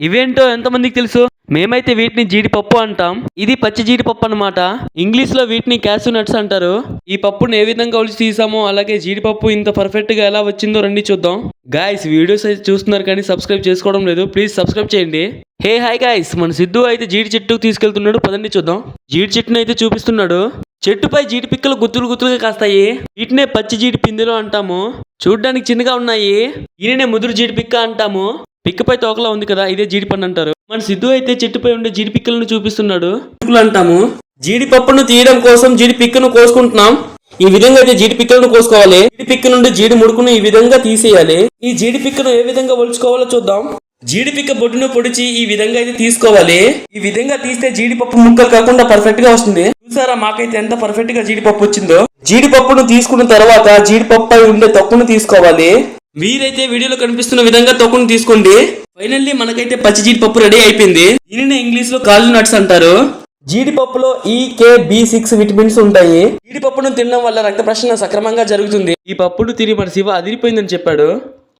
ఇవేంటో ఎంతమందికి తెలుసు? మేమైతే వీటిని జీడిపప్పు అంటాం. ఇది పచ్చి జీడిపప్పు అన్నమాట. ఇంగ్లీష్ లో వీటిని క్యాషూ నట్స్ అంటారు. ఈ పప్పును ఏ విధంగా ఒలిచి తీసామో అలాగే జీడిపప్పు ఇంత పర్ఫెక్ట్ గా ఎలా వచ్చిందో రండి చూద్దాం. గాయస్ వీడియోస్ అయితే చూస్తున్నారు కానీ సబ్స్క్రైబ్ చేసుకోవడం లేదు. ప్లీజ్ సబ్స్క్రైబ్ చేయండి. హే హాయ్ గాయస్, మన సిద్ధు అయితే జీడి చెట్టుకు తీసుకెళ్తున్నాడు. పదండి చూద్దాం. జీడి చెట్టును అయితే చూపిస్తున్నాడు. చెట్టుపై జీడి పిక్కలు గుత్తులు గుత్తులుగా కాస్తాయి. వీటినే పచ్చి జీడి పిందెలు అంటాము. చూడ్డానికి చిన్నగా ఉన్నాయి. ఈయననే ముదురు జీడి పిక్క అంటాము. పిక్కపై తోకలా ఉంది కదా, ఇదే జీడిపండు అంటారు. మన సిద్ధు అయితే చెట్టుపై ఉండే జీడి పిక్కలను చూపిస్తున్నాడు. అంటాము. జీడిపప్పును తీయడం కోసం జీడి పిక్కను కోసుకుంటున్నాం. ఈ విధంగా అయితే జీడి పిక్కలను కోసుకోవాలి. జీడి పిక్క నుండి జీడి ముడుకును ఈ విధంగా తీసేయాలి. ఈ జీడి పిక్కను ఏ విధంగా ఒలుచుకోవాలో చూద్దాం. జీడి పిక్క బొడ్డును పొడిచి ఈ విధంగా అయితే తీసుకోవాలి. ఈ విధంగా తీస్తే జీడిపప్పు ముక్కలు కాకుండా పర్ఫెక్ట్ గా వస్తుంది. చూసారా, మాకైతే ఎంత పర్ఫెక్ట్ గా జీడిపప్పు వచ్చిందో. జీడిపప్పును తీసుకున్న తర్వాత జీడిపప్పు పై ఉండే తొక్కును తీసుకోవాలి. మీరైతే వీడియోలో కనిపిస్తున్న విధంగా తొక్కును తీసుకోండి. ఫైనల్లీ మనకైతే పచ్చి జీడిపప్పు రెడీ అయిపోయింది. దీనిని ఇంగ్లీష్ లో కాజు నట్స్ అంటారు. జీడిపప్పులో E, K, B6 విటమిన్స్ ఉంటాయి. జీడిపప్పును తినడం వల్ల రక్త ప్రసరణ సక్రమంగా జరుగుతుంది. ఈ పప్పును తిని మన శివ అదిరిపోయిందని చెప్పాడు.